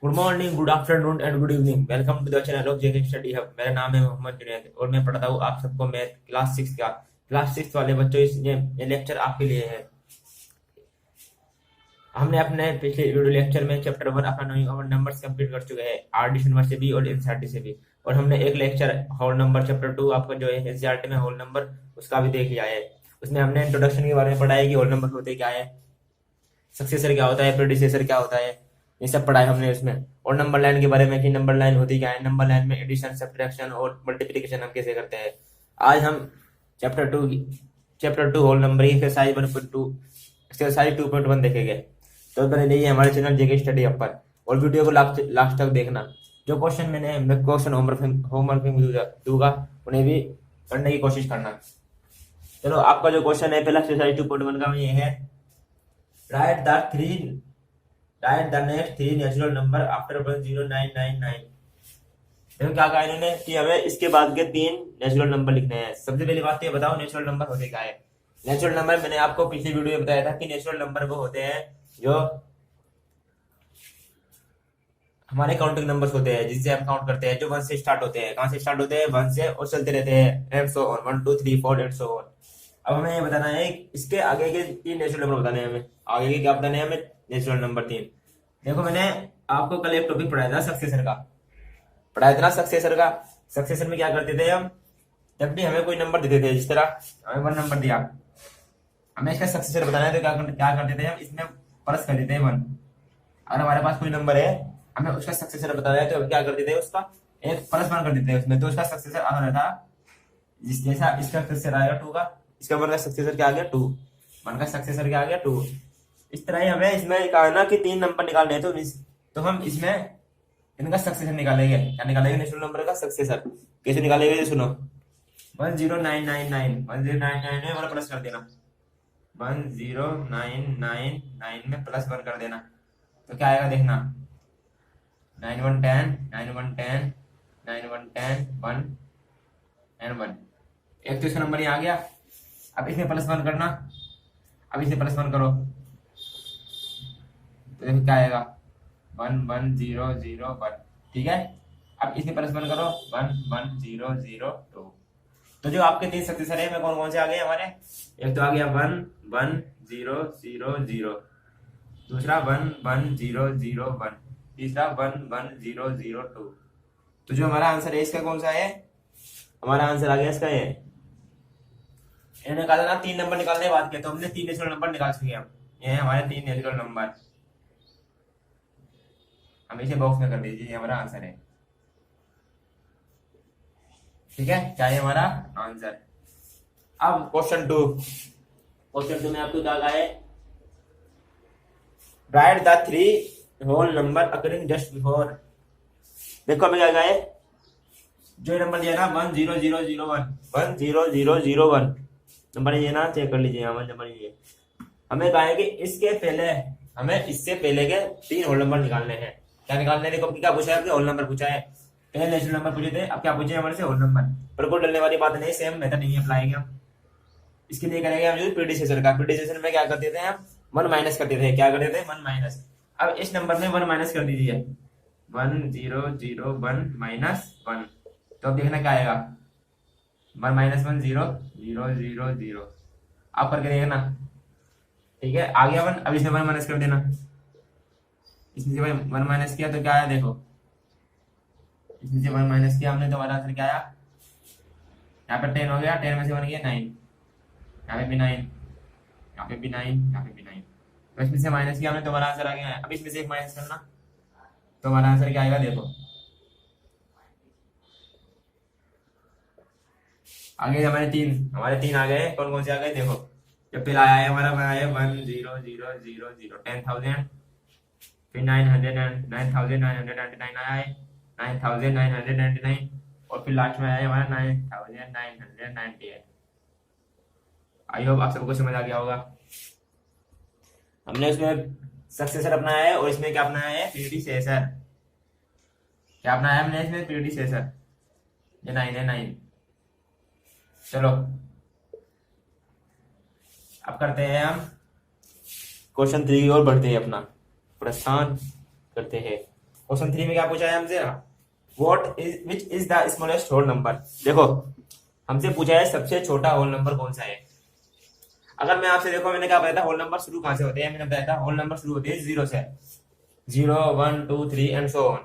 Good morning, good afternoon and good evening. Welcome to the channel of JK study hub. मेरा नाम है मोहम्मद जुनैद और मैं पढ़ाता हूँ आप सबको मैथ क्लास 6 का। क्लास 6 वाले बच्चों, ये लेक्चर आपके लिए है। हमने अपने पिछले वीडियो लेक्चर में चैप्टर 1 अपना नंबर्स कंप्लीट कर चुके हैं, आरडी नंबर से भी और एनसीईआरटी से भी। और हमने एक लेक्चर होल नंबर चैप्टर 2 आपका जो है एनसीईआरटी में होल नंबर, उसका भी देख लिया है। उसमें हमने इंट्रोडक्शन के बारे में पढ़ा है कि होल नंबर होते क्या है, सक्सेसर क्या होता है, प्रेडिसेसर क्या होता है, ये सब पढ़ा है हमने उसमें। और नंबर लाइन के बारे में कि नंबर लाइन होती क्या है, नंबर लाइन में एडिशन, सब्ट्रैक्शन और मल्टीप्लिकेशन हम कैसे करते हैं। आज हम चैप्टर 2 होल नंबर की एक्सरसाइज 1.2 एक्सरसाइज 2.1 देखेंगे। तो बने रहिए हमारे चैनल जेके स्टडी ऐप पर और वीडियो को लास्ट तक देखना। जो क्वेश्चन मैं क्वेश्चन होमवर्क में दूंगा उन्हें भी पढ़ने की कोशिश करना। चलो, आपका जो क्वेश्चन है पहला एक्सरसाइज 2.1 का, ये है write the next three natural number after 10999। देखो क्या कहा इन्होंने कि हमें इसके बाद के 3 नेचुरल नंबर लिखने हैं। सबसे पहली बात तो ये बताओ नेचुरल नंबर होते क्या है। नेचुरल नंबर मैंने आपको पिछली वीडियो में बताया था कि नेचुरल नंबर वो होते हैं जो हमारे काउंटिंग नंबर्स होते हैं, जिनसे हम काउंट करते हैं, जो 1 से स्टार्ट होते हैं। कहां से स्टार्ट होते हैं? 1 से, और चलते रहते हैं and so on, 1 2 3 4 and so on. अब हमें ये बताना है इसके आगे के 3 नेचुरल नंबर बताने हैं हमें। आगे के क्या बताने हैं हमें? Natural number 3। देखो, मैंने आपको कल एक टॉपिक पढ़ाया था सक्सेसर का, पढ़ाया था ना सक्सेसर का। सक्सेसर में क्या करते थे हम? जब भी हमें कोई नंबर देते थे, जिस तरह हमें 1 नंबर दिया, हमें इसका सक्सेसर बताना है, तो क्या करते थे हम? इसमें प्लस कर देते हैं 1। अगर हमारे पास कोई नंबर है, हमें उसका सक्सेसर बताना है, तो हम क्या कर देते हैं? उसका एक प्लस 1 कर देते हैं उसमें, तो उसका सक्सेसर आ रहा था। जैसा इसका सक्सेसर आएगा 2 का, इसका 1 का सक्सेसर क्या आ गया? 2। 1 का सक्सेसर क्या आ गया? 2। इस तरह ही हमें इसमें कहा ना कि 3 नंबर निकालने हैं, तो हम इसमें इनका सक्सेसर निकालेंगे। क्या निकालेंगे? नेचुरल नंबर का सक्सेसर। कैसे निकालेंगे? ये सुनो, 10999 में 1 प्लस कर देना, 10999 में प्लस 1 कर देना, तो क्या आएगा देखना, 9110 9110 9110 1 एंड 1। एक तो इसका नंबर ही आ गया। अब इसमें प्लस 1 करना, अब इसमें प्लस 1 करो, तो देखो क्या आएगा, 11001। ठीक है। अब इसमें प्लस 1 करो, 11002। तो जो आपके 3 सक्सेसर है, में कौन कौन से आ गए हमारे? एक तो आ गया 11000, दूसरा 11001, तीसरा 11002। तो जो हमारा आंसर है इसका कौन सा है? हमारा आंसर आ गया इसका ये। इन्होंने कहा था ना 3 नंबर निकालने की बात किया, तो हमने 3 नेचुरल नंबर निकाल चुके हैं हम। ये है हमारे 3 नेचुरल नंबर। हम इसे बॉक्स में कर दीजिए, ये हमारा आंसर है। ठीक है, क्या है हमारा आंसर। अब क्वेश्चन 2 में आपको क्या कहा है? Write the 3 whole number occurring just before. देखो हमें क्या कहा है, जो नंबर दिया ना 10001, 10001 नंबर ये ना, चेक कर लीजिए यहाँ नंबर ये। हमें कहा है कि हमें इससे पहले के 3 होल नंबर निकालने हैं। क्या निकालने हैं? देखो क्या पूछा है? होल नंबर पूछा है। पहले नेचुरल नंबर पूछे थे, अब क्या पूछे हमारे से? Whole number. पर कोई डरने वाली बात नहीं, सेम मेथड नहीं अप्लाई हम। इसके लिए करेंगे हम प्रीडिसेसर का। प्रीडिसेसर में क्या करते थे हम? 1 माइनस करते थे। क्या करते थे? 1 माइनस। अब इस नंबर में 1 माइनस कर दीजिए, 1001 माइनस 1। तो अब देखना क्या आएगा, 1 माइनस 1 0 0 0 0। आप करके देखना। ठीक है, आ गया 1। अब इसमें 1 माइनस कर देना। इसमें से 1 माइनस किया तो क्या आया देखो, इसमें से 1 माइनस किया हमने, तो हमारा आंसर क्या आया? यहाँ पे 10 हो गया, 10 में से 1 गया 9, यहाँ पे भी 9, यहाँ पे भी 9, यहाँ पे भी 9। तो इसमें से माइनस किया हमने, तो हमारा आंसर आ गया है। अब इसमें से 1 माइनस करना, तो हमारा आंसर क्या आएगा देखो। आगे हमारे तीन आ गए। कौन कौन से आ गए देखो। जब पहला आया है हमारा, आया 10000, 10,000, फिर 9,999 आया है, 9,999, और फिर लास्ट में आया है हमारा 9,998। आई होप आप सबको समझ आ गया होगा। हमने उसमें सक्सेसर अपनाया है और इसमें क्या अपनाया है? प्रीडिसेसर। क्या अपनाया है हमने इसमें? प्रीडिसेसर। ये 9 है, 9। चलो, अब करते हैं हम क्वेश्चन 3 की ओर बढ़ते हैं, अपना प्रस्थान करते हैं। क्वेश्चन 3 में क्या पूछा है हमसे, which is the smallest whole number. देखो हमसे पूछा है सबसे छोटा होल नंबर कौन सा है। अगर मैं आपसे, देखो मैंने क्या बताया था, होल नंबर शुरू कहां से होते हैं, मैंने बताया था होल नंबर शुरू होते हैं 0 से, 0 1 2 3 एंड सो ऑन।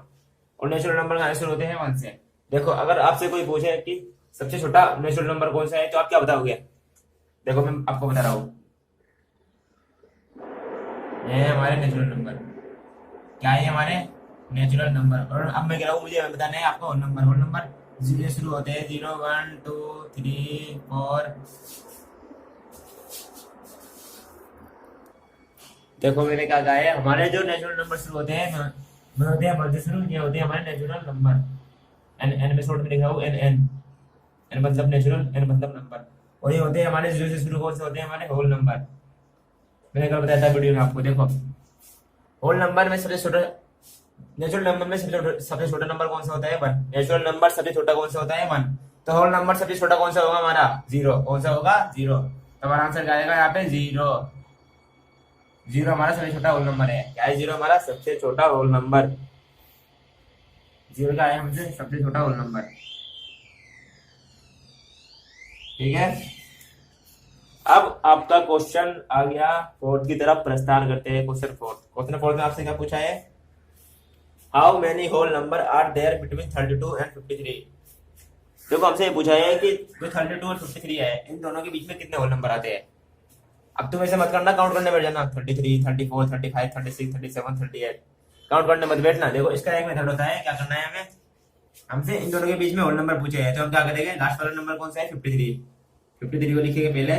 और नेचुरल नंबर कहां से शुरू होते हैं, 1 से। देखो अगर आपसे कोई पूछे कि सबसे छोटा नेचुरल नंबर कौन सा है, तो आप क्या बताओगे। देखो मैं आपको बता रहा हूँ, ये है हमारे नेचुरल नंबर। क्या है हमारे नेचुरल नंबर। और अब मैं कह रहा हूँ, मुझे बताना है आपको होल नंबर। होल नंबर 0 से शुरू होते हैं, 0 1 2 3 4। देखो मैंने क्या कहा है, हमारे जो नेचुरल नंबर शुरू होते हैं में होते हैं 1 से शुरू, ये होते हैं हमारे नेचुरल नंबर। एन एन में शॉर्ट में लिखा हूँ एन एन। एन मतलब नेचुरल, एन मतलब नंबर। और ये होते हैं हमारे 0 से शुरू, कौन से होते हैं हमारे होल नंबर। मैंने कल बताया था वीडियो में आपको। देखो होल नंबर में सबसे छोटा, नेचुरल नंबर में सबसे छोटा नंबर कौन सा होता है, 1। नेचुरल नंबर सबसे छोटा कौन सा होता है, 1। तो होल नंबर सबसे छोटा कौन सा होगा हमारा, 0। कौन सा होगा, 0। तो हमारा आंसर क्या आएगा यहाँ पे, 0। 0 हमारा सबसे छोटा होल नंबर है। क्या है, 0 हमारा सबसे छोटा होल नंबर। 0 का है हमसे सबसे छोटा होल नंबर। ठीक है। अब आपका क्वेश्चन आ गया फोर्थ की तरफ, प्रस्थान करते हैं। Question fourth. क्वेश्चन फोर्थ में आपसे क्या पूछा है, how many whole number are there between 32 and 53। देखो हमसे ये पूछा है कि जो 32 और 53 है, इन दोनों के बीच में कितने होल नंबर आते हैं। अब तुम ऐसे मत करना, काउंट करने बैठ जाना, 33 34 35 36 37 38। काउंट करने मत बैठना। देखो इसका एक मेथड होता है, क्या करना है हमें, हमसे इन दोनों के बीच में होल नंबर पूछे हैं, तो हम क्या करेंगे, लास्ट वाला नंबर कौन सा है, 53। 53 को लिखेंगे पहले,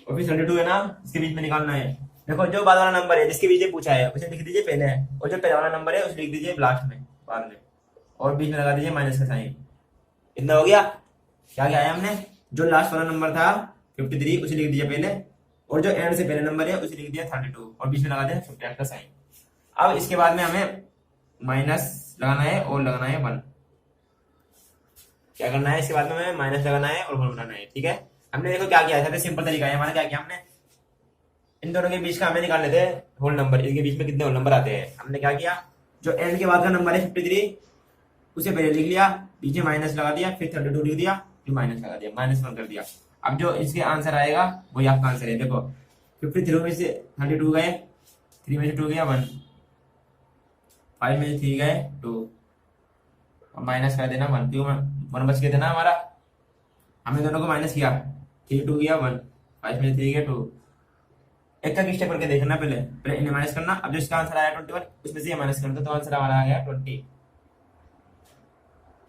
और फिर 32 है ना, इसके बीच में निकालना है। देखो जो बाद वाला नंबर है जिसके बीच में पूछा है, उसे लिख दीजिए पहले, और जो पहले वाला नंबर है उसे लिख दीजिए लास्ट में, बाद में, और बीच में लगा दीजिए माइनस का साइन। इतना हो गया। क्या क्या है हमने, जो लास्ट वाला नंबर था 53 उसे लिख दिया पहले, और जो एंड से पहले नंबर है उसे लिख दिया 32, और बीच में लगा दिया सब्ट्रैक्ट का साइन। अब इसके बाद में हमें माइनस लगाना है और लगाना है 1। क्या करना है, इसके बाद में हमें माइनस लगाना है और 1 बनाना है। ठीक है। हमने देखो क्या किया है, सिंपल तरीका है हमारा। क्या किया हमने, इन दोनों के बीच का हमें निकाल लेते हैं होल नंबर, इनके बीच में कितने होल नंबर आते हैं। हमने क्या किया, जो एंड के बाद का नंबर है 53 उसे पहले लिख लिया, पीछे माइनस लगा दिया, फिर 32 लिख दिया, फिर माइनस लगा दिया, -1 कर दिया। अब जो इसके आंसर आएगा वही आपका आंसर है। देखो 53 में से 32 गए, 3 में से 2 गया 1, 5 में से 3 गए 2, और माइनस कर देना 1, क्यों 1 बच गया था ना हमारा। हमने दोनों को माइनस किया, 3 2 गया 1, 5 में से 3 गया 2। एक एक स्टेप करके देखना, पहले पहले इन्हें माइनस करना। अब जो इसका आंसर आया 21, उसमें से ये माइनस कर दो, तो आंसर हमारा आ गया 20।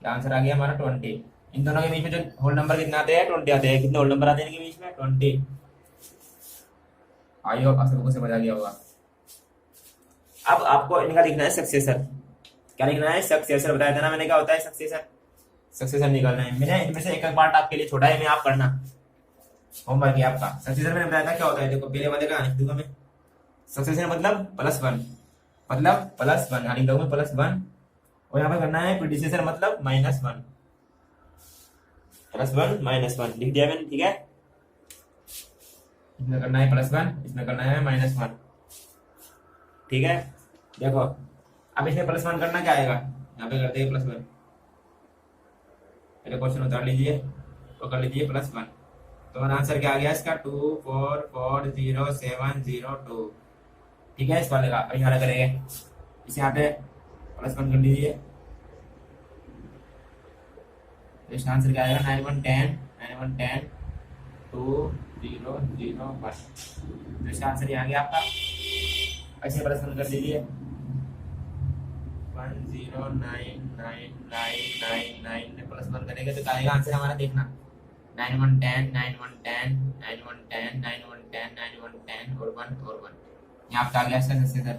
आंसर आ गया हमारा 20। इन दोनों के बीच में जो होल नंबर कितने आते हैं, 20 आते हैं। कितने होल नंबर आते हैं इनके बीच में, 20। आई होप आप सबको समझ आ गया होगा। अब आपको इनका लिखना है सक्सेसर। क्या लिखना है, सक्सेसर। बताया था ना मैंने क्या होता है सक्सेसर। सक्सेसर निकालना है। मैंने इनमें से एक एक पार्ट आपके लिए छोड़ा है, मैं आप करना, होमवर्क है आपका। सक्सेसर मैंने बताया था क्या होता है, देखो पहले वाले का लिख दूंगा मैं। सक्सेसर मतलब +1, मतलब +1 यहाँ लिख दूंगा +1, और यहाँ पे करना है प्रीडिसेसर मतलब -1, +1 -1 लिख दिया मैंने। ठीक है, इसमें करना है +1, इसमें करना है -1। ठीक है। देखो अब इसमें +1 करना क्या आएगा, यहाँ पे करते हैं +1। पहले क्वेश्चन उतार लीजिए तो कर लीजिए +1। तो आंसर क्या आ गया इसका, 2440702। ठीक है, इस वाले का अभी हल करेंगे। इसे यहाँ पे +1 कर लीजिए, इसका आंसर क्या आएगा, 9110 2001। तो इसका आंसर ये आ गया आपका। ऐसे +1 कर दीजिए, 10999999 में +1 करेंगे तो क्या आएगा आंसर हमारा, देखना 9110 9110 9110 9110 9110 और 1 और 1। यहाँ आपका आ गया इसका सक्सेसर।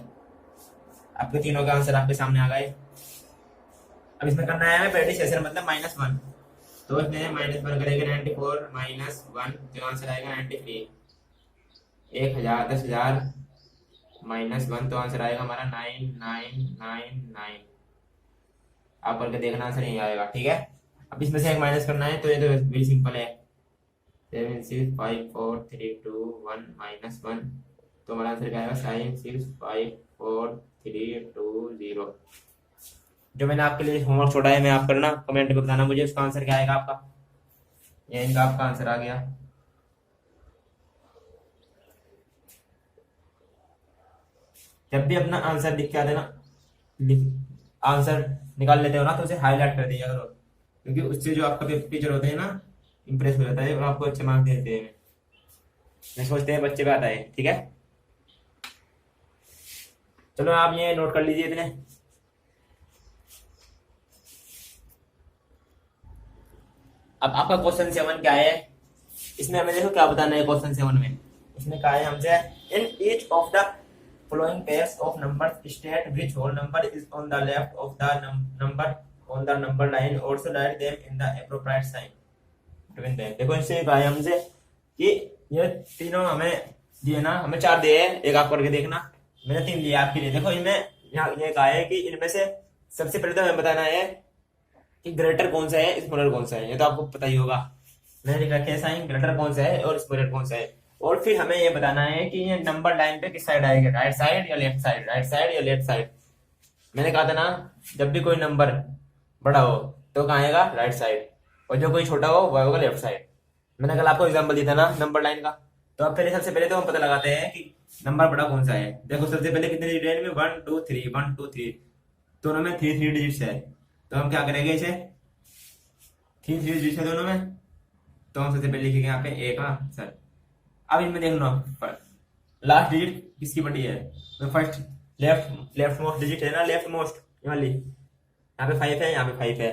आपके तीनों का आंसर आपके सामने आ गए। अब इसमें करना है हमें प्रेडिसेसर मतलब -1। तो इसमें -1 करेंगे, 94 -1 जो आंसर आएगा 93। 1000 10,000 -1 तो आंसर आएगा हमारा 9999। आप करके देखना, आंसर यही आएगा। ठीक है। अब इसमें से एक माइनस करना है, तो ये तो वेरी सिंपल है, 7654321 -1। तो हमारा आंसर क्या आएगा, 7654321 320। जो मैंने आपके लिए होमवर्क छोड़ा है मैं आप करना, कमेंट में बताना मुझे उसका आंसर क्या आएगा आपका। ये इनका आपका आंसर आ गया। जब भी अपना आंसर लिख के आते ना, आंसर निकाल लेते हो ना, तो उसे हाईलाइट कर दिया करो, क्योंकि उससे जो आपका टीचर होते हैं ना, इंप्रेस हो जाता है और आपको अच्छे मार्क्स देते हैं। मैं सोचते हैं बच्चे पे आता है। ठीक है, चलो आप ये नोट कर लीजिए इतने। अब आपका क्वेश्चन 7 क्या है, इसमें हमें देखो क्या बताना है। क्वेश्चन 7 में इसने कहा है हमसे, in each of the following pairs of numbers state which whole number is on the left of the number on the number line, also write them in the appropriate sign between them। देखो इससे कहा है हमसे कि ये तीनों हमें दिए ना, हमें 4 दिए हैं, एक आप करके देखना, मैंने 3 दिए आपके लिए। देखो इनमें यहाँ ये कहा है कि इनमें से सबसे पहले तो हमें बताना है कि ग्रेटर कौन सा है, स्मॉलर कौन सा है। ये तो आपको पता ही होगा, मैंने लिखा है साइन ग्रेटर कौन सा है और स्मॉलर कौन सा है। और फिर हमें ये बताना है कि ये नंबर लाइन पे किस साइड आएगा, राइट साइड या लेफ्ट साइड, राइट साइड या लेफ्ट साइड। मैंने कहा था ना, जब भी कोई नंबर बड़ा हो तो कहाँ आएगा, राइट साइड, और जो कोई छोटा हो वह होगा लेफ्ट साइड। मैंने कल आपको एग्जांपल दिया था ना नंबर लाइन का। तो अब पहले सबसे पहले तो हम पता लगाते हैं कि नंबर बड़ा कौन सा है। देखो सबसे पहले कितने डिजिट है, 1 2 3 1 2 3, दोनों में 3 डिजिट्स है। तो हम क्या करेंगे, इसे 3 डिजिट्स है दोनों में, तो हम सबसे पहले लिखेंगे यहाँ पे एक आंसर। अब इनमें देख लो लास्ट डिजिट किसकी बड़ी है, तो फर्स्ट लेफ्ट मोस्ट डिजिट है ना, लेफ्ट मोस्ट ये वाली, यहाँ पे 5 है, यहाँ पे 5 है,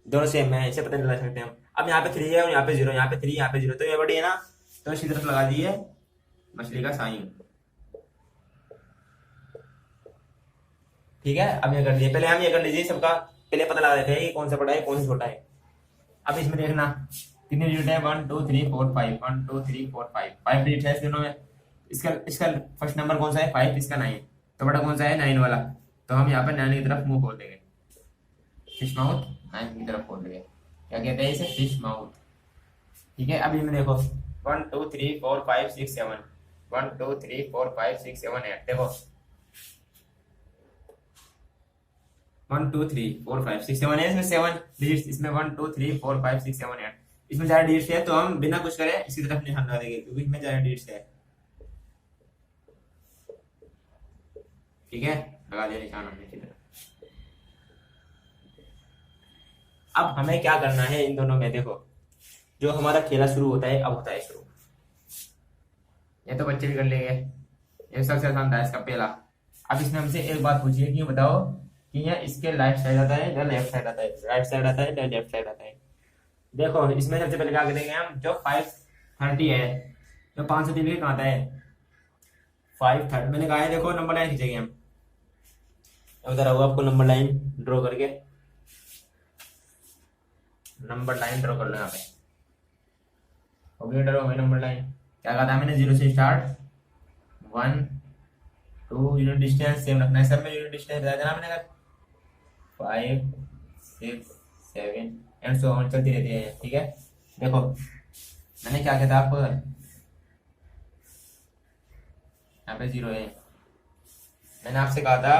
दोनों सेम है, इसे पता नहीं लगा सकते हम। अब यहाँ पे 3 है और यहाँ पे 0, यहाँ पे 3 यहाँ पे 0, तो ये बड़ी है ना, तो इसी तरफ लगा दिए मछली का साइन। ठीक है, अब ये कर लिए, पहले हम ये कर लीजिए सबका, पहले पता लगा देते हैं कि कौन सा बड़ा है कौन सा छोटा है। अब इसमें देखना कितने डिजिट है, 1 2 3 4 5, 1 2 3 4 5, 5 डिजिट है इस दोनों में। इसका इसका फर्स्ट नंबर कौन सा है, 5, इसका 9, तो बड़ा कौन सा है, 9 वाला। तो हम यहाँ पे 9 की तरफ मुंह खोल देंगे, फिश माउथ 9 की तरफ खोल देंगे, क्या कहते हैं इसे, फिश माउथ। ठीक है, अब इसमें देखो 1 2 3 4 5 6 7, 1 2 3 4 5 6 7 8, देखो 1 2 3 4 5 6 7 है, इसमें 7 डिजिट, इसमें 1 2 3 4 5 6 7 8, इसमें ज्यादा डिजिट है, तो हम बिना कुछ करे इसकी तरफ निशान लगा देंगे, क्योंकि इसमें ज्यादा डिजिट है। ठीक है, लगा दिया निशान हमने की तरफ। अब हमें क्या करना है इन दोनों में, देखो जो हमारा खेला शुरू होता है, अब होता है शुरू। ये तो बच्चे भी कर लेंगे, ये सबसे आसान था इसका पहला। अब इसमें हमसे एक बात पूछिए कि बताओ कि यह इसके राइट साइड आता है या लेफ्ट साइड आता है, राइट साइड आता है या लेफ्ट साइड आता है। देखो इसमें सबसे पहले क्या करेंगे हम, जो 530 है, जो 503 के कहाँ आता है, 530 मैंने कहा है। देखो नंबर लाइन खींचेंगे हम, बता रहा हूँ आपको, नंबर लाइन ड्रॉ करके, नंबर लाइन ड्रॉ कर लो यहाँ पे, ड्रॉ हो गई नंबर लाइन। क्या कहा था मैंने, 0 से स्टार्ट, 1 2 यूनिट डिस्टेंस सेम रखना है, सब में यूनिट डिस्टेंस बताया था मैंने, 5 6 7 एंड सो ऑन चलती रहती है। ठीक है, देखो मैंने क्या कहता आपको, यहाँ पे 0 है, मैंने आपसे कहा था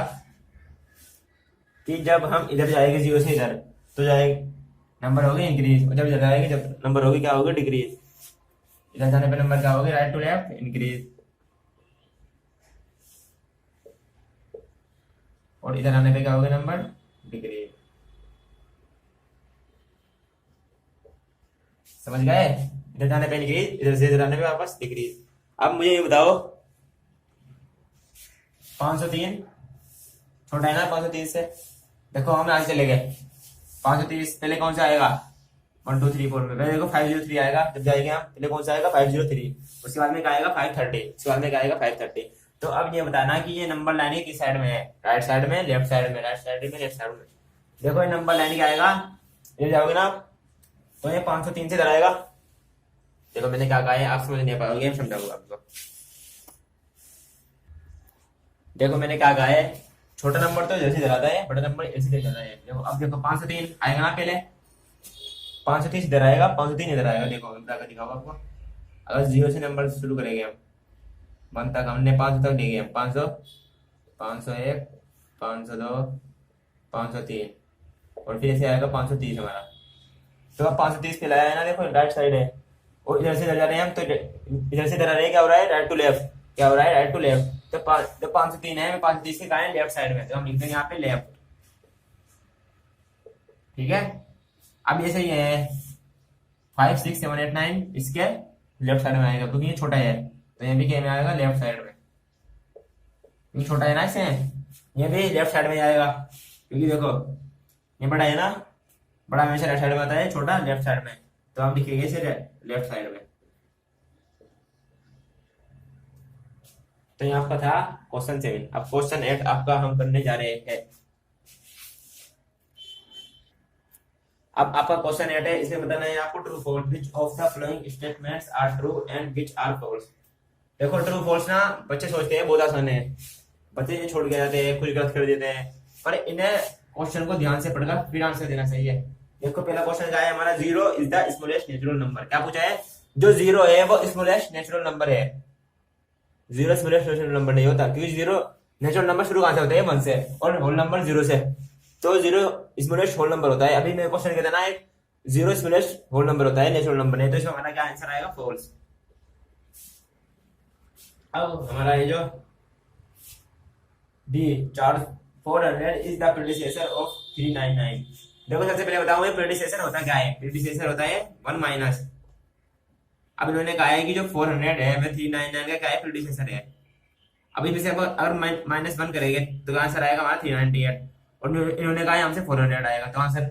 कि जब हम इधर जाएंगे 0 से इधर, तो जाएगा नंबर होगी इंक्रीज, और जब इधर जाएंगे जब नंबर होगी क्या होगी, डिक्रीज। इधर जाने पे नंबर क्या होगी, राइट टू लेफ्ट इंक्रीज, और इधर आने पे क्या होगा, नंबर डिक्रीज। समझ गए, इधर जाने पे इंक्रीज, इधर से इधर आने पे वापस डिक्रीज। अब मुझे ये बताओ 503 छोटा है ना 530 से, देखो हम आगे चले गए, 530 पहले कौन सा आएगा, 1 2 3 4 में, पहले देखो 503 आएगा, जब जाएंगे हम पहले कौन सा आएगा, 503, उसके बाद में क्या आएगा 530, उसके बाद में क्या आएगा 530। तो अब ये बताना कि ये नंबर लाइन किस साइड में है, राइट साइड में, लेफ्ट साइड में, राइट साइड में, लेफ्ट साइड में। देखो ये नंबर लाइन क्या आएगा, ये जाओगे ना तो ये 503 से इधर आएगा। देखो मैंने क्या कहा है, आप समझ नहीं पाओगे, समझाऊंगा आपको। देखो मैंने क्या कहा है, छोटा नंबर तो जैसे इधर आता है, बड़ा नंबर ऐसे इधर जाता है। देखो अब देखो 503 आएगा ना, पहले 530 इधर आएगा, 503 इधर आएगा। देखो दिखाओ आपको, अगर 0 से नंबर शुरू करेंगे हम 1 तक, हमने 500 तक ले गए, 500 501 502, 503 और फिर ऐसे आएगा 530 हमारा। तो अब 530 पे लाया है ना, देखो राइट साइड है और इधर से इधर जा रहे हैं हम, तो इधर से इधर आ रहे हैं, क्या हो रहा है राइट टू लेफ्ट, क्या हो रहा है राइट टू लेफ्ट। तो 503 है, 530 के कहा है लेफ्ट साइड में, तो हम लिखते हैं यहाँ पे लेफ्ट। ठीक है, अब ये सही है 5 6 7 8 9 इसके लेफ्ट साइड में आएगा क्योंकि ये छोटा है, तो ये भी क्या में आएगा लेफ्ट साइड में, ये छोटा है ना इससे, ये भी लेफ्ट साइड में आएगा क्योंकि देखो ये बड़ा है ना, बड़ा हमेशा राइट साइड में आता है, छोटा लेफ्ट साइड में, तो हम लिखेंगे इसे लेफ्ट साइड में। तो ये आपका था क्वेश्चन 7। अब क्वेश्चन 8 आपका हम करने जा रहे हैं। अब आपका क्वेश्चन 8 है, इसमें बताना है आपको true false, which of the following statements are true and which are false. देखो ट्रू फॉल्स ना बच्चे सोचते हैं बहुत आसान है, बच्चे ये छोड़ के जाते हैं, कुछ गलत कर देते हैं, पर इन्हें क्वेश्चन को ध्यान से पढ़कर फिर आंसर देना चाहिए। देखो पहला क्वेश्चन क्या है हमारा, 0 is the smallest natural number. क्या पूछा है, जो 0 है वो स्मॉलेस्ट नेचुरल नंबर है। 0 स्मॉलेस्ट नेचुरल नंबर नहीं होता क्योंकि 0 नेचुरल नंबर शुरू कहां से होते हैं, 1 से, और होल नंबर 0 से, तो 0 स्मॉलेस्ट होल नंबर होता है। अभी मेरे क्वेश्चन कहते ना एक 0 स्मॉलेस्ट होल नंबर होता है, नेचुरल नंबर नहीं, तो इसमें हमारा क्या आंसर आएगा, फॉल्स। अब हमारा ये जो D 400 is the predecessor of 399। देखो सबसे पहले बताओ ये प्रेडिसेसर होता क्या है, प्रेडिसेसर होता है 1 माइनस। अब इन्होंने कहा है कि जो 400 है वह 399 का क्या है, प्रेडिसेसर है। अभी जैसे अगर -1 करेंगे तो आंसर आएगा हमारा 398, और इन्होंने कहा है हमसे 400 आएगा, तो आंसर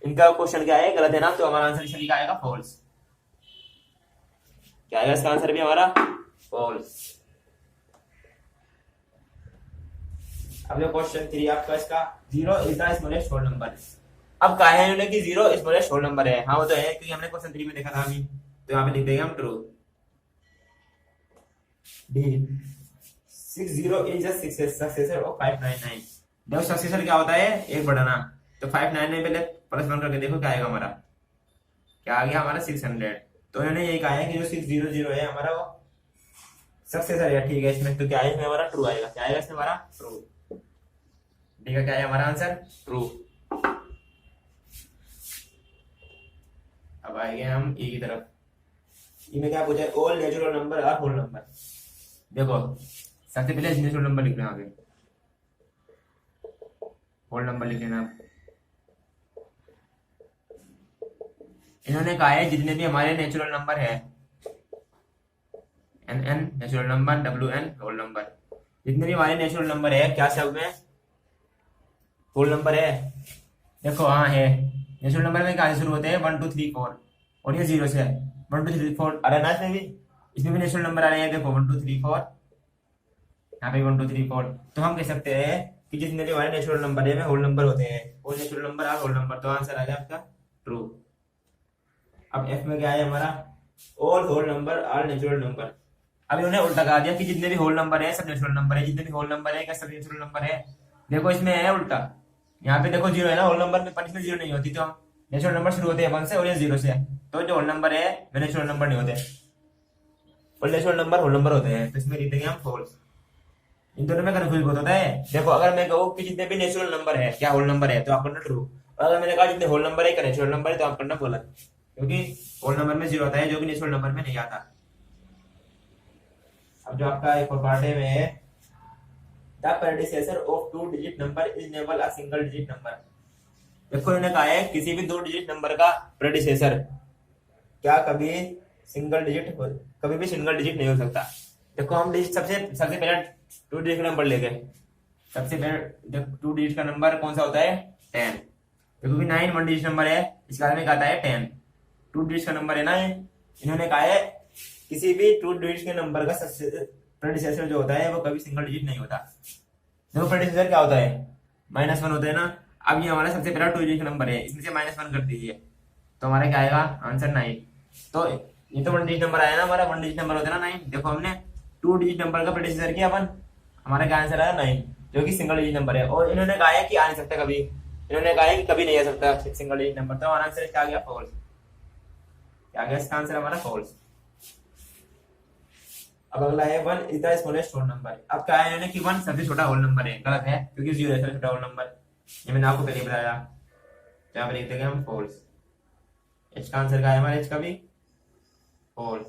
इनका क्वेश्चन क्या है, गलत है ना, तो हमारा आंसर इसलिए क्या आएगा, फॉल्स। क्या आएगा इसका आंसर भी हमारा फॉल्स। अब जो क्वेश्चन 3 आपका इसका, 0 is the smallest whole number. अब कहा है इन्होंने कि 0 स्मॉलेस्ट होल नंबर है, हाँ वो तो है क्योंकि हमने क्वेश्चन 3 में देखा था अभी, तो यहाँ पे लिख देंगे हम true. D 60 is the successor of 599। देखो सक्सेसर क्या होता है, एक बढ़ाना, तो 599 पहले +1 करके देखो क्या आएगा हमारा, क्या आ गया हमारा 600। तो इन्होंने यही कहा है कि जो 600 है हमारा वो सक्सेसर है। ठीक है, इसमें तो क्या है, इसमें हमारा ट्रू आएगा, क्या आएगा इसमें हमारा ट्रू। ठीक है, क्या है हमारा आंसर, ट्रू। अब आएंगे हम ए की तरफ। ई में क्या पूछा है, all natural number are whole number. देखो सबसे पहले नेचुरल नंबर लिख लेना, आगे होल नंबर लिख लेना। इन्होंने कहा है जितने भी हमारे नेचुरल नंबर है, N natural number, WN whole number, जितने भी हमारे नेचुरल नंबर है क्या सब में होल नंबर है। देखो हाँ है, नेचुरल नंबर में कहां से शुरू होते हैं, 1 2 3 4, और ये 0 से 1 2 3 4 आ रहा है ना, इसमें भी नेचुरल नंबर आ रहे हैं। देखो 1 2 3 4, यहाँ पे 1 2 3 4, तो हम कह सकते हैं कि जितने भी हमारे नेचुरल नंबर है वे होल नंबर होते हैं, और natural number are whole number, तो आंसर आ गया आपका ट्रू। अब एफ में क्या है हमारा, all whole number are natural number. अब इन्होंने उल्टा कहा दिया कि जितने भी होल नंबर है सब नेचुरल नंबर है, जितने भी होल नंबर है क्या सब नेचुरल नंबर है। देखो इसमें है उल्टा, यहाँ पे देखो 0 है ना, होल नंबर में पनिशमेंट 0 नहीं होती, तो हम नेचुरल नंबर शुरू होते हैं 1 से और ये 0 से, तो जो होल नंबर है वे नेचुरल नंबर नहीं होते, और नेचुरल नंबर होल नंबर होते हैं, तो इसमें लिख देंगे हम फॉल्स। इन दोनों में कंफ्यूज बहुत होता है। देखो अगर मैं कहूँ कि जितने भी नेचुरल नंबर है क्या होल नंबर है, तो आप करना ट्रू, और अगर मैंने कहा जितने होल नंबर है क्या नेचुरल नंबर है, तो आप करना गलत, क्योंकि होल नंबर में 0 आता है जो कि नेचुरल नंबर में नहीं आता। अब जो आपका एक और पार्ट है the predecessor of 2 digit number is never a single digit number. देखो इन्होंने कहा है किसी भी 2 डिजिट नंबर का प्रेडिसेसर क्या कभी सिंगल डिजिट कभी भी सिंगल डिजिट नहीं हो सकता। देखो हम सबसे पहले 2 डिजिट का नंबर लेंगे, सबसे पहले 2 डिजिट का नंबर कौन सा होता है, 10, क्योंकि 9 1 डिजिट नंबर है, इस कारण में कहता है 10 2 डिजिट का नंबर है ना। इन्होंने कहा है किसी भी 2 डिजिट के नंबर का प्रेडिसेसर जो होता है वो कभी सिंगल डिजिट नहीं होता। देखो प्रेडिसेसर क्या होता है, -1 होता है ना। अब ये हमारा सबसे पहला 2 डिजिट का नंबर है, इसमें से -1 कर दीजिए, तो हमारा क्या आएगा आंसर 9। तो ये तो 1 डिजिट नंबर आया ना, हमारा 1 डिजिट नंबर होता है ना 9। देखो हमने 2 डिजिट नंबर का प्रेडिसेसर किया अपन, हमारा क्या आंसर आया 9, जो कि सिंगल डिजिट नंबर है। और इन्होंने कहा है कि आ नहीं सकता कभी, इन्होंने कहा है कि कभी नहीं आ सकता सिंगल डिजिट नंबर, तो हमारा आंसर क्या आ गया, फॉल्स। क्या आ गया इसका आंसर हमारा फॉल्स। अब अगला है one is the smallest whole number. अब क्या है कि वन सबसे छोटा होल नंबर है, गलत है क्योंकि जीरो है सबसे छोटा होल नंबर। ये मैंने आपको पहले बताया। यहाँ पे लिख देंगे हम फॉल्स। इसका आंसर क्या है हमारा, इसका भी फॉल्स।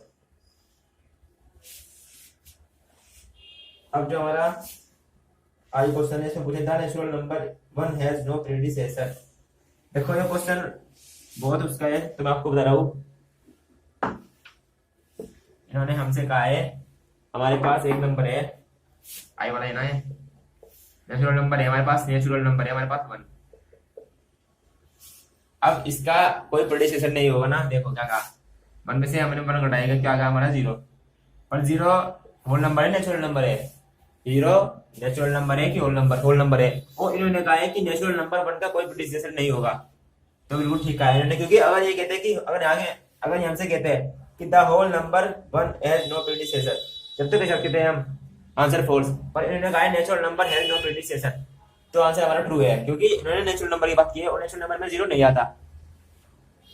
अब जो हमारा आज क्वेश्चन है इसमें पूछे the natural number one has no predecessor. देखो ये क्वेश्चन बहुत उसका है, तो मैं आपको बता रहा हूँ। इन्होंने हमसे कहा है हमारे पास एक नंबर है, आई वाला है ना, नेचुरल नंबर है हमारे पास, नेचुरल नंबर है हमारे पास वन। अब इसका कोई प्रीडिसेसर नहीं होगा ना। देखो क्या कहा, वन में से हमने वन घटाएगा, क्या कहा हमारा जीरो। पर जीरो होल नंबर है नेचुरल नंबर है? जीरो नेचुरल नंबर है कि होल नंबर है। और इन्होंने कहा है कि नेचुरल नंबर वन का कोई प्रीडिसेसर नहीं होगा। तो बिल्कुल ठीक कहा है इन्होंने, क्योंकि अगर ये कहते हैं कि अगर ये हमसे कहते हैं कि the whole number one has no predecessor, जब तक ऐसा कहते हैं हम आंसर फॉल्स। पर इन्होंने कहा है natural number has no predecessor, तो आंसर हमारा ट्रू है, क्योंकि इन्होंने नेचुरल नंबर की बात की है और नेचुरल नंबर में जीरो नहीं आता।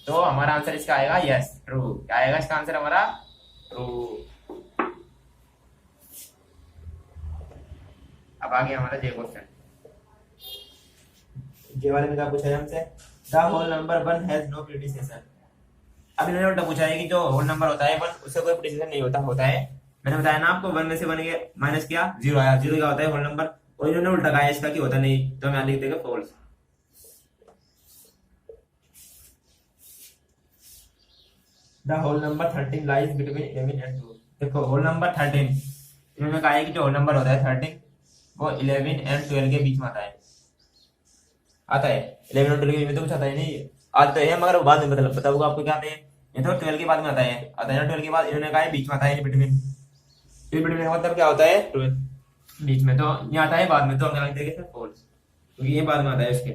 तो हमारा आंसर इसका आएगा यस ट्रू। क्या आएगा इसका आंसर हमारा? ट्रू। अब आगे हमारा जे क्वेश्चन। जे वाले में क्या पूछा है हमसे, the whole number one has no predecessor. अब इन्होंने उल्टा पूछा है कि जो होल नंबर होता है वन, उससे कोई प्रीडिसेसर नहीं होता है। मैंने बताया ना आपको, वन में से वन के माइनस किया, जीरो आया। जीरो क्या होता है? Whole number. और इन्होंने उल्टा कहा है इसका कि होता नहीं, तो हम यहाँ लिख देंगे false. The whole number 13 lies between 11 and 2। देखो होल नंबर 13, इन्होंने कहा है कि जो होल नंबर होता है 13 वो 11 एंड 12 के बीच में आता है। 11 और 12 के बीच में तो कुछ आता है नहीं, आता है मगर बाद में पता होगा आपको क्या आते हैं। ये तो 12 के बाद में आता है ना, 12 के बाद। इन्होंने कहा है बीच में आता है, बिटवीन। बिटवीन का मतलब क्या होता है? 12 बीच में। तो ये आता है बाद में, तो हम लिख देंगे फॉल्स, क्योंकि ये बाद में आता है उसके।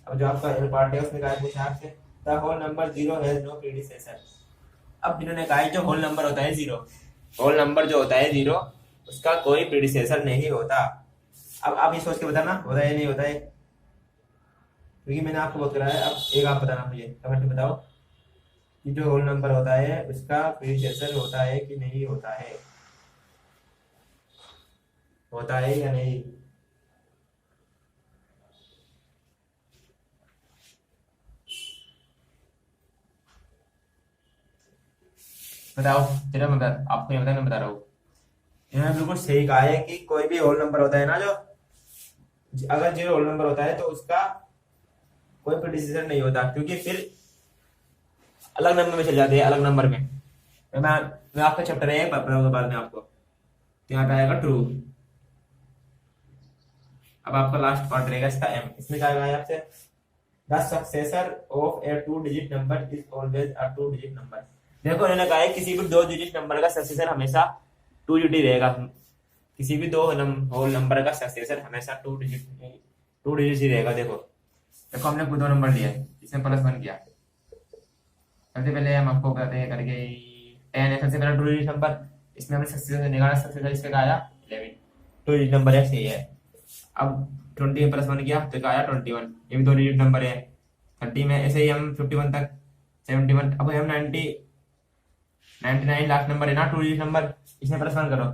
अब जो आपका पार्ट है उसमें क्या पूछा आपसे, the whole number zero has no predecessor. अब इन्होंने कहा है जो होल नंबर होता है जीरो, होल नंबर जो होता है जीरो, उसका कोई प्रीडिसेसर नहीं होता। अब आप ये सोच के बताना होता है नहीं होता है, क्योंकि मैंने आपको बहुत कराया। अब एक आप बताना मुझे, कमेंट में बताओ कि जो होल नंबर होता है उसका प्रीडिसेसर होता है कि नहीं होता है, होता है या नहीं। बताओ चलो, मैं आपको ये मैं बता रहा हूँ। इन्होंने बिल्कुल सही कहा है कि कोई भी होल नंबर होता है ना, जो अगर जीरो होल नंबर होता है तो उसका कोई प्रीडिसेसर नहीं होता, क्योंकि फिर अलग नंबर में चल जाते हैं, अलग नंबर में। मैं आपका चैप्टर है बताऊंगा बाद में आपको, तो यहाँ पे आएगा ट्रू। अब आपका लास्ट पार्ट रहेगा इसका एम। इसमें क्या आएगा आपसे, the successor of A 2 digit number is always a 2 digit number. देखो इन्होंने कहा है किसी भी 2 डिजिट नंबर का सक्सेसर हमेशा 2 डिजिट ही रहेगा। किसी भी होल नंबर का सक्सेसर हमेशा 2 डिजिट ही रहेगा। देखो हमने 2 नंबर लिया है, इसमें +1 किया। सबसे पहले हम आपको कहते हैं करके 10 है सबसे पहला 2 डिजिट नंबर, इसमें हमने सक्सेसर निकाला। सक्सेसर इसका आया 11, 2 डिजिट नंबर है, सही है। अब 20 में +1 किया तो आया 21, ये भी 2 डिजिट नंबर है। 30 में ऐसे ही हम 51 तक 71। अब हम 99 लास्ट नंबर है ना, 2 डिजिट नंबर, इसमें +1 करो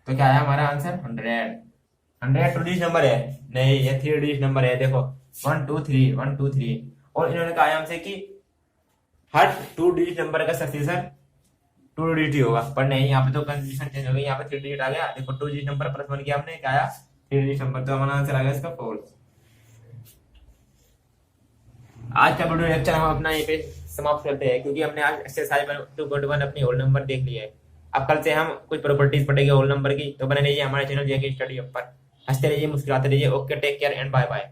तो क्या आया हमारा आंसर 100। 100 2 डिजिट नंबर है नहीं, ये 3 डिजिट नंबर है। देखो 1 2 3 1 2 3। और इन्होंने कहा हमसे कि हर 2 डिजिट नंबर का सक्सेसर 2 डिजिट ही होगा, पर नहीं, यहाँ पे तो कंडीशन चेंज हो गई। यहाँ पे 3 डिजिट आ गया। देखो 2 डिजिट नंबर +1 किया हमने, क्या आया 3 डिजिट नंबर, तो हमारा आंसर आ गया इसका फॉल्स। आज का वीडियो लेक्चर हम अपना यहीं पे समाप्त करते हैं, क्योंकि हमने आज एक्सरसाइज 2.1 अपनी होल नंबर देख लिया है। अब कल से हम कुछ प्रॉपर्टीज पढ़ेंगे होल नंबर की। तो बने रहिए हमारे चैनल जेके स्टडी पर। हंसते रहिए, मुस्कुराते रहिए। Okay, take care and bye bye.